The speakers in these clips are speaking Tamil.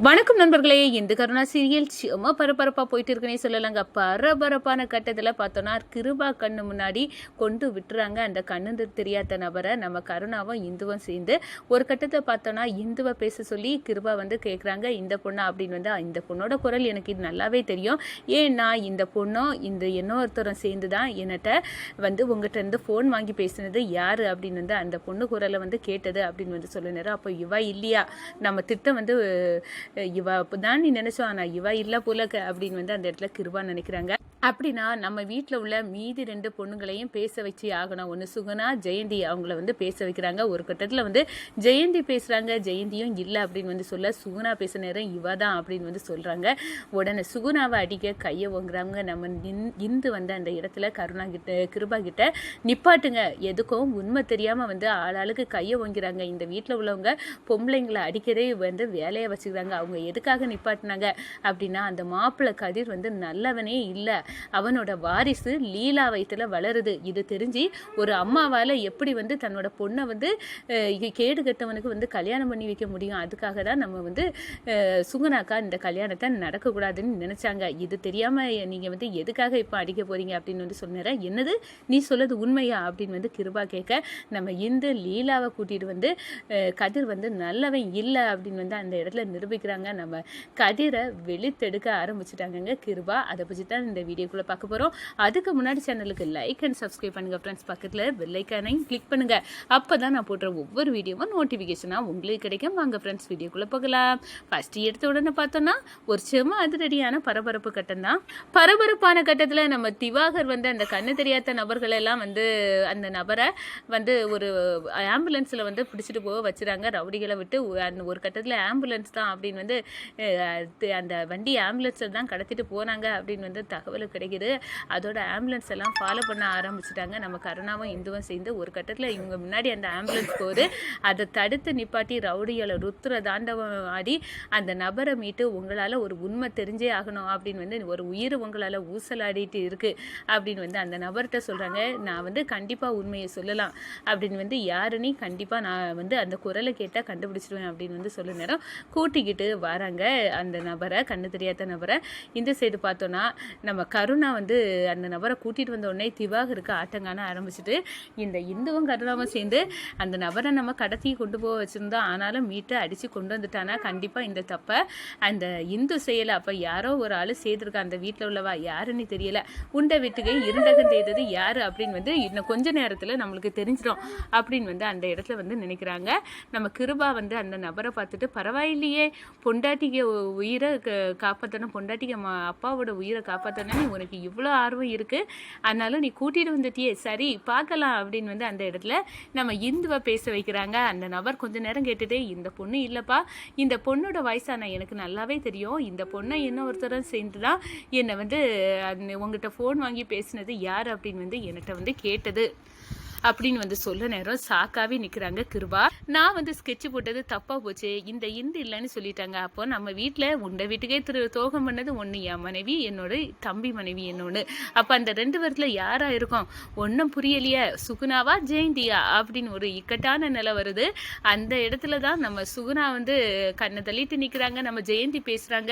வணக்கம் நண்பர்களே. இந்த கருணா சீரியல் சும்மா பரபரப்பாக போயிட்டு இருக்குன்னே சொல்லலாங்க. பரபரப்பான கட்டத்தில் பார்த்தோன்னா கிருபா கண்ணு முன்னாடி கொண்டு விட்டுறாங்க அந்த கண்ணு தெரியாத நபரை. நம்ம கருணாவும் இந்துவும் சேர்ந்து ஒரு கட்டத்தில் பார்த்தோன்னா இந்துவை பேச சொல்லி கிருபா கேட்குறாங்க, இந்த பொண்ணா அப்படின்னு. இந்த பொண்ணோட குரல் எனக்கு இது நல்லாவே தெரியும். ஏன்னா இந்த பொண்ணும் இந்த இன்னொருத்தரும் சேர்ந்து தான் என்கிட்ட உங்கள்கிட்ட இருந்து ஃபோன் வாங்கி பேசினது யார் அப்படின்னு அந்த பொண்ணு குரலை கேட்டது அப்படின்னு சொல்லினார். அப்போ இவா இல்லையா, நம்ம திட்டம் இவ தான் நீ நினைச்சோம், ஆனா இவ இல்ல போல அப்படின்னு அந்த இடத்துல கிருபா நினைக்கிறாங்க. அப்படின்னா நம்ம வீட்டில் உள்ள மீதி 2 பொண்ணுங்களையும் பேச வச்சு ஆகணும். ஒன்று சுகுணா, ஜெயந்தி அவங்கள பேச வைக்கிறாங்க. ஒரு கட்டத்தில் ஜெயந்தி பேசுகிறாங்க, ஜெயந்தியும் இல்லை அப்படின்னு சொல்ல சுகுணா பேச நேரம் இவ தான் அப்படின்னு சொல்கிறாங்க. உடனே சுகுணாவை அடிக்க கையை ஓங்குறாங்க. நம்ம இந்து அந்த இடத்துல கிருபா கிட்ட நிப்பாட்டுங்க, எதுக்கும் உண்மை தெரியாமல் ஆளாளுக்கு கையை ஓங்கிறாங்க. இந்த வீட்டில் உள்ளவங்க பொம்பளைங்களை அடிக்கதே வேலையை வச்சுக்கிறாங்க. அவங்க எதுக்காக நிப்பாட்டினாங்க அப்படின்னா, அந்த மாப்பிள்ளை கதிர் நல்லவனே இல்லை, அவனோட வாரிசு லீலா வயிற்றுல வளருது. இது தெரிஞ்சு ஒரு அம்மாவால் எப்படி தன்னோட பொண்ணை கேடு கட்டவனுக்கு கல்யாணம் பண்ணி வைக்க முடியும். அதுக்காக தான் நம்ம சுகுணாக்கா இந்த கல்யாணத்தை நடக்கக்கூடாதுன்னு நினைச்சாங்க. இது தெரியாமல் நீங்கள் எதுக்காக இப்போ அடிக்க போறீங்க அப்படின்னு சொன்னார. என்னது நீ சொல்லுது உண்மையா அப்படின்னு கிருபா கேட்க, நம்ம இந்த லீலாவை கூட்டிட்டு கதிர் நல்லவன் இல்லை அப்படின்னு அந்த இடத்துல நிரூபிக்கிறாங்க. நம்ம கதிரை வெளித்தெடுக்க ஆரம்பிச்சுட்டாங்க கிருபா. அதை பற்றி தான் இந்த வீடியோக்குள்ளே பார்க்க போகிறோம். அதுக்கு முன்னாடி சேனலுக்கு லைக் அண்ட் சப்ஸ்கிரைப் பண்ணுங்கள் ஃப்ரெண்ட்ஸ். பக்கத்தில் பெல் ஐக்கானையும் கிளிக் பண்ணுங்கள். அப்போ தான் நான் போடுற ஒவ்வொரு வீடியோவும் நோட்டிஃபிகேஷனாக உங்களுக்கு கிடைக்கும். வாங்க ஃப்ரெண்ட்ஸ் வீடியோக்குள்ளே போகலாம். ஃபஸ்ட்டு எடுத்த உடனே பார்த்தோன்னா ஒரு செம அதிரடியான பரபரப்பு கட்டம் தான். பரபரப்பான கட்டத்தில் நம்ம திவாகர் அந்த கண்ணு தெரியாத நபர்கள் எல்லாம் அந்த நபரை ஒரு ஆம்புலன்ஸில் பிடிச்சிட்டு போக வச்சுறாங்க. ரவுடிகளை விட்டு அந்த ஒரு கட்டத்தில் ஆம்புலன்ஸ் தான் அப்படின்னு அந்த வண்டி ஆம்புலன்ஸில் தான் கடத்திட்டு போனாங்க அப்படின்னு தகவல் கிடைக்குது. அதோட ஆம்புலன்ஸ் எல்லாம் ஃபாலோ பண்ண ஆரம்பிச்சுட்டாங்க. நம்ம கருணாவும் இந்துவும் சேர்ந்து ஒரு கட்டத்தில் இவங்க முன்னாடி அந்த ஆம்புலன்ஸ் போகுது. அதை தடுத்து நிப்பாட்டி ரவுடிகளை ருத்ர தாண்டவம் ஆடி அந்த நபரை மீட்டு உங்களால் ஒரு உண்மை தெரிஞ்சே ஆகணும் அப்படின்னு ஒரு உயிர் உங்களால் ஊசலாடிட்டு இருக்கு அப்படின்னு அந்த நபர்கிட்ட சொல்கிறாங்க. நான் கண்டிப்பாக உண்மையை சொல்லலாம் அப்படின்னு யாருன்னு கண்டிப்பாக நான் அந்த குரலை கேட்டால் கண்டுபிடிச்சிடுவேன் அப்படின்னு சொல்ல நேரம் கூட்டிக்கிட்டு வராங்க அந்த நபரை, கண்ணு தெரியாத நபரை. இந்த சைடு பார்த்தோன்னா நம்ம கருணா அந்த நபரை கூட்டிகிட்டு வந்த உடனே திவாகருக்கு ஆட்டங்கான ஆரம்பிச்சுட்டு இந்த இந்துவும் கருணாவும் சேர்ந்து அந்த நபரை நம்ம கடத்தி கொண்டு போக வச்சுருந்தோம். ஆனாலும் மீட்டை அடித்து கொண்டு வந்துட்டானா கண்டிப்பாக இந்த தப்பை அந்த இந்து செய்யலை. அப்போ யாரோ ஒரு ஆள் செய்திருக்கா அந்த வீட்டில் உள்ளவா யாருன்னு தெரியல. உண்டை வீட்டுக்கே இருண்டகம் செய்தது யார் அப்படின்னு இன்னும் கொஞ்ச நேரத்தில் நம்மளுக்கு தெரிஞ்சிடும் அப்படின்னு அந்த இடத்துல நினைக்கிறாங்க. நம்ம கிருபா அந்த நபரை பார்த்துட்டு, பரவாயில்லையே, பொண்டாட்டிக்கு உயிரை காப்பாற்றணும், பொண்டாட்டிக்கு அப்பாவோட உயிரை காப்பாற்றணும், உனக்கு இவ்வளோ ஆர்வம் இருக்குது, அதனால நீ கூட்டிகிட்டு வந்துட்டியே, சரி பார்க்கலாம் அப்படின்னு அந்த இடத்துல நம்ம இந்துவை பேச வைக்கிறாங்க. அந்த நபர் கொஞ்ச நேரம் கேட்டுட்டு, இந்த பொண்ணு இல்லைப்பா, இந்த பொண்ணோட வயசான எனக்கு நல்லாவே தெரியும், இந்த பொண்ணை என்ன ஒருத்தரும் சேர்ந்து தான் என்னை உங்கள்கிட்ட ஃபோன் வாங்கி பேசினது யார் அப்படின்னு என்கிட்ட கேட்டது அப்படின்னு சொல்ல நேரம் சாக்காவே நிற்கிறாங்க கிருபா. நான் ஸ்கெட்ச் போட்டது தப்பாக போச்சு, இந்த இந்து இல்லைன்னு சொல்லிட்டாங்க. அப்போ நம்ம வீட்டில் உண்ட வீட்டுக்கே துரோகம் பண்ணது ஒன்று என் மனைவி, என்னோட தம்பி மனைவி என்னொன்று. அப்போ அந்த 2 பேர்த்தில் யாராக இருக்கும் ஒன்றும் புரியலையே, சுகுணாவா ஜெயந்தியா அப்படின்னு ஒரு இக்கட்டான நிலை வருது. அந்த இடத்துல தான் நம்ம சுகுணா கண்ணை தள்ளிட்டு நிற்கிறாங்க. நம்ம ஜெயந்தி பேசுகிறாங்க,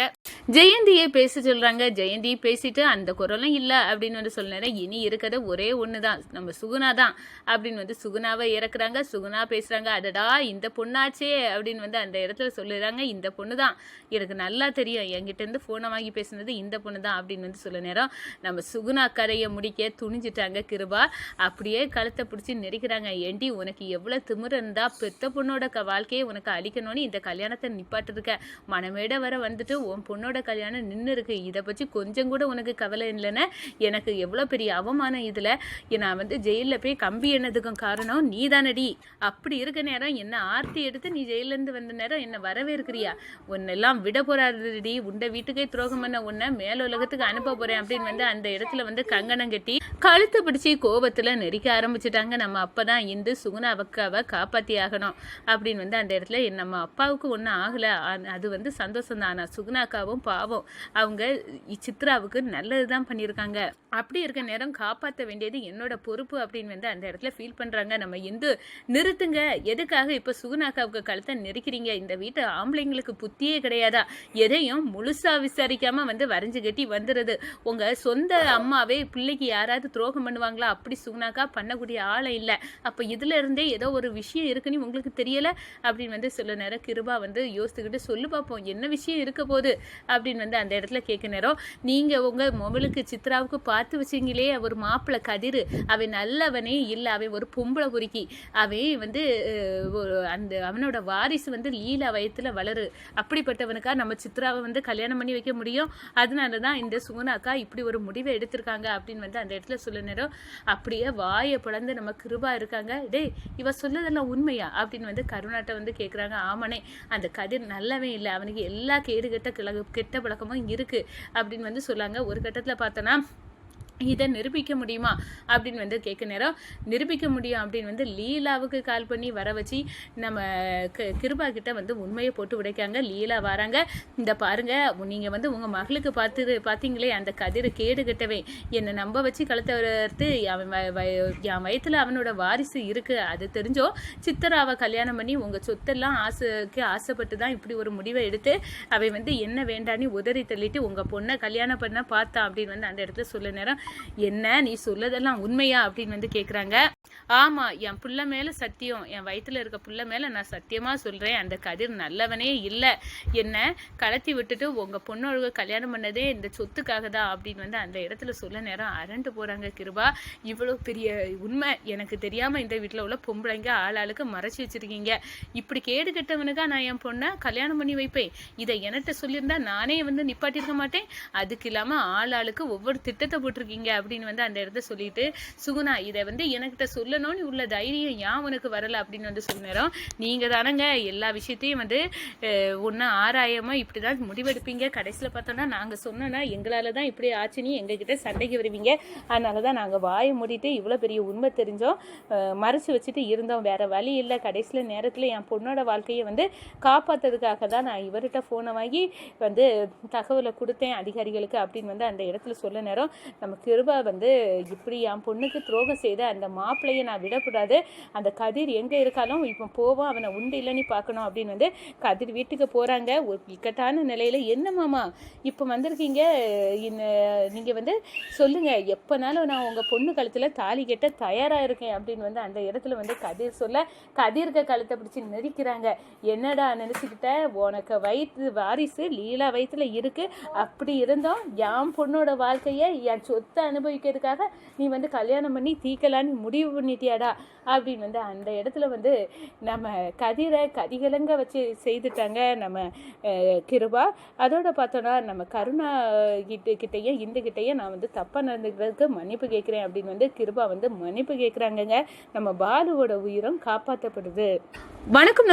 ஜெயந்தியை பேச சொல்கிறாங்க. ஜெயந்தி பேசிட்டு அந்த குரலும் இல்லை அப்படின்னு சொல்ல, இனி இருக்கிறது ஒரே ஒன்று தான், நம்ம சுகுணா தான் அப்படின்னு சுகுணாவை இறக்குறாங்க. சுகுணா பேசுறாங்க, அதடா இந்த பொண்ணாச்சே அப்படின்னு அந்த இடத்துல சொல்லுறாங்க. இந்த பொண்ணு தான் எனக்கு நல்லா தெரியும், என்கிட்ட இருந்து போனை வாங்கி பேசுனது இந்த பொண்ணு தான் அப்படின்னு சொல்ல நேரம் நம்ம சுகுணா கரையை முடிக்க துணிஞ்சிட்டாங்க கிருபா. அப்படியே கழுத்தை பிடிச்சி நெரிக்கிறாங்க. ஏண்டி உனக்கு எவ்வளோ திமிரு இருந்தா பெத்த பொண்ணோட வாழ்க்கையை உனக்கு அழிக்கணும்னு இந்த கல்யாணத்தை நிப்பாட்டு இருக்க, மனமேட வர உன் பொண்ணோட கல்யாணம் நின்று இருக்கு, இதை பற்றி கொஞ்சம் கூட உனக்கு கவலை இல்லைன்னு எனக்கு எவ்வளோ பெரிய அவமானம். இதில் நான் ஜெயிலில் போய் கம்பி என்னதுக்கும் காரணம் நீ தானடி. அப்படி இருக்க நேரம் என்ன ஆர்த்தி எடுத்து நீ ஜெயிலேருந்து வந்த நேரம் என்ன வரவேற்கிறியா, உன்னெல்லாம் விட போறாருடி, உண்ட வீட்டுக்கே துரோகம் பண்ண உன்னை மேல உலகத்துக்கு அனுப்ப போறேன் அப்படின்னு அந்த இடத்துல கங்கணம் கட்டி கழுத்து பிடிச்சி கோபத்தில் நெரிக்க ஆரம்பிச்சுட்டாங்க. நம்ம அப்பதான் இந்த சுகுணா அக்காவை காப்பாற்றி ஆகணும் அப்படின்னு அந்த இடத்துல நம்ம அப்பாவுக்கு ஒன்றும் ஆகலை, அது சந்தோஷம் தான். ஆனால் சுகுணாக்காவும் பாவம், அவங்க சித்ராவுக்கு நல்லது தான் பண்ணியிருக்காங்க. அப்படி இருக்க நேரம் காப்பாற்ற வேண்டியது என்னோட பொறுப்பு அப்படின்னு அந்த இடத்துல இடத்துல ஃபீல் பண்ணுறாங்க. நம்ம இந்து நிறுத்துங்க, எதுக்காக இப்போ சுகுணாக்காவுக்கு கழுத்தை நெரிக்கிறீங்க? இந்த வீட்டு ஆம்பளைங்களுக்கு புத்தியே கிடையாதா? எதையும் முழுசா விசாரிக்காம வரைஞ்சு கட்டி வந்துடுது. உங்கள் சொந்த அம்மாவே பிள்ளைக்கு யாராவது துரோகம் பண்ணுவாங்களா? அப்படி சுகுணாக்கா பண்ணக்கூடிய ஆளை இல்லை. அப்போ இதுல இருந்தே ஏதோ ஒரு விஷயம் இருக்குன்னு உங்களுக்கு தெரியலை அப்படின்னு சொல்ல நேரம் கிருபா யோசித்துக்கிட்டு சொல்லு பார்ப்போம் என்ன விஷயம் இருக்க போகுது அப்படின்னு அந்த இடத்துல கேட்க நேரம், நீங்கள் உங்கள் மொபைலுக்கு சித்ராவுக்கு பார்த்து வச்சிங்களே ஒரு மாப்பிள்ளை கதிர், அவன் நல்லவனே இல்லை, அவன் ஒரு பொம்பளை பொறுக்கி, அவன் அந்த அவனோட வாரிசு லீலா வயத்துல வளரு, அப்படிப்பட்டவனுக்கா நம்ம சித்ராவை கல்யாணம் பண்ணி வைக்க முடியும்? அதனால தான் இந்த சுகுணாக்கா இப்படி ஒரு முடிவை எடுத்திருக்காங்க அப்படின்னு அந்த இடத்துல சொல்ல நேரம், அப்படியே வாயை பிளந்து நம்ம கிருபா இருக்காங்க. டேய் இவ சொல்லதெல்லாம் உண்மையா அப்படின்னு கருணாட்ட கேட்குறாங்க. ஆமானே, அந்த கதிர் நல்லவே இல்லை, அவனுக்கு எல்லா கெட்ட பழக்கமும் இருக்கு அப்படின்னு சொல்லாங்க. ஒரு கட்டத்தில் பார்த்தோன்னா இதை நிரூபிக்க முடியுமா அப்படின்னு கேட்க நேரம், நிரூபிக்க முடியும் அப்படின்னு லீலாவுக்கு கால் பண்ணி வர வச்சு நம்ம கிருபா கிட்ட உண்மையை போட்டு உடைக்காங்க. லீலா வராங்க, இந்த பாருங்க நீங்கள் உங்கள் மகளுக்கு பார்த்தீங்களே அந்த கதிரை கேடு கட்டவே என்னை நம்ப வச்சு கழுத்தை வளர்த்து என் வயத்தில் அவனோட வாரிசு இருக்கு, அது தெரிஞ்சோ சித்தராவை கல்யாணம் பண்ணி உங்கள் சொத்தெல்லாம் ஆசைப்பட்டு தான் இப்படி ஒரு முடிவை எடுத்து அவை என்ன வேண்டான்னு உதறி தள்ளிட்டு உங்கள் பொண்ணை கல்யாணம் பண்ண பார்த்தா அப்படின்னு அந்த இடத்துல சொல்ல நேரம், என்ன நீ சொல்லதெல்லாம் உண்மையா அப்படின்னு கேட்குறாங்க. ஆமா, என் புள்ள மேல சத்தியம், என் வயிற்றுல இருக்க புள்ள மேல நான் சத்தியமா சொல்றேன், அந்த கதிர் நல்லவனே இல்லை, என்ன கலத்தி விட்டுட்டு உங்க பொண்ணோட கல்யாணம் பண்ணதே இந்த சொத்துக்காக தான் அப்படின்னு அந்த இடத்துல சொல்ல நேரம் அரண்டு போறாங்க கிருபா. இவ்வளவு பெரிய உண்மை எனக்கு தெரியாம இந்த வீட்டுல உள்ள பொம்பளைங்க ஆளாளுக்கு மறைச்சி வச்சிருக்கீங்க, இப்படி கேடு கெட்டவனுக்கா நான் என் பொண்ணை கல்யாணம் பண்ணி வைப்பேன், இதை என்கிட்ட சொல்லியிருந்தா நானே நிப்பாட்டிருக்க மாட்டேன், அதுக்கு இல்லாம ஆளாளுக்கு ஒவ்வொரு திட்டத்தை போட்டிருக்கீங்க அப்படின்னு அந்த இடத்த சொல்லிட்டு, சுகுணா இதை எனக்கிட்ட சொல்லணும்னு உள்ள தைரியம் ஏன் உனக்கு வரல அப்படின்னு சொல்ல நேரம், நீங்க தானங்க எல்லா விஷயத்தையும் ஒன்னும் ஆராயமா இப்படிதான் முடிவெடுப்பீங்க, கடைசியில் பார்த்தோம்னா நாங்க சொன்னோன்னா எங்களால தான் இப்படி ஆச்சுன்னு எங்ககிட்ட சண்டைக்கு வருவீங்க, அதனாலதான் நாங்க வாயை மூடிட்டு இவ்வளவு பெரிய உண்மை தெரிஞ்சோம் மறைச்சு வச்சுட்டு இருந்தோம், வேற வழி இல்லை, கடைசியில் நேரத்தில் என் பொண்ணோட வாழ்க்கையை காப்பாத்துறதுக்காக தான் நான் இவர்கிட்ட போனை வாங்கி தகவலை கொடுத்தேன் அதிகாரிகளுக்கு அப்படின்னு அந்த இடத்துல சொல்ல நேரம், நம்ம கிருபா இப்படி என் பொண்ணுக்கு துரோகம் செய்த அந்த மாப்பிள்ளையை நான் விடக்கூடாது, அந்த கதிர் எங்கே இருக்காலும் இப்போ போவோம், அவனை உண்டு இல்லைன்னு பார்க்கணும் அப்படின்னு கதிர் வீட்டுக்கு போகிறாங்க. ஒரு இக்கட்டான நிலையில், என்ன மாமா இப்போ வந்திருக்கீங்க, நீங்கள் சொல்லுங்கள், எப்போனாலும் நான் உங்கள் பொண்ணு கழுத்தில் தாலி கட்ட தயாராக இருக்கேன் அப்படின்னு அந்த இடத்துல கதிர் சொல்ல, கதிர்க்க கழுத்தை பிடிச்சி நெரிக்கிறாங்க. என்னடா நினச்சிக்கிட்ட, உனக்கு வாரிசு லீலா வயிற்றுல இருக்கு, அப்படி இருந்தோம் என் பொண்ணோட வாழ்க்கையை என் சொத்தை அனுபவிக்கிறதுக்காக நீ கல்யாணம் பண்ணி தீக்கலான்னு முடிவு பண்ணிட்டியாடா அப்படின்னு அந்த இடத்துல நம்ம கதிரை கதிகலங்க வச்சு செய்துட்டாங்க நம்ம கிருபா. அதோட பார்த்தோன்னா நம்ம கருணா கிட்டையும் இந்த கிட்டையும் நான் தப்பாக நடந்துக்கிறதுக்கு மன்னிப்பு கேட்குறேன் அப்படின்னு கிருபா மன்னிப்பு கேட்குறாங்கங்க. நம்ம பாலுவோட உயிரும் காப்பாற்றப்படுது. வணக்கம்.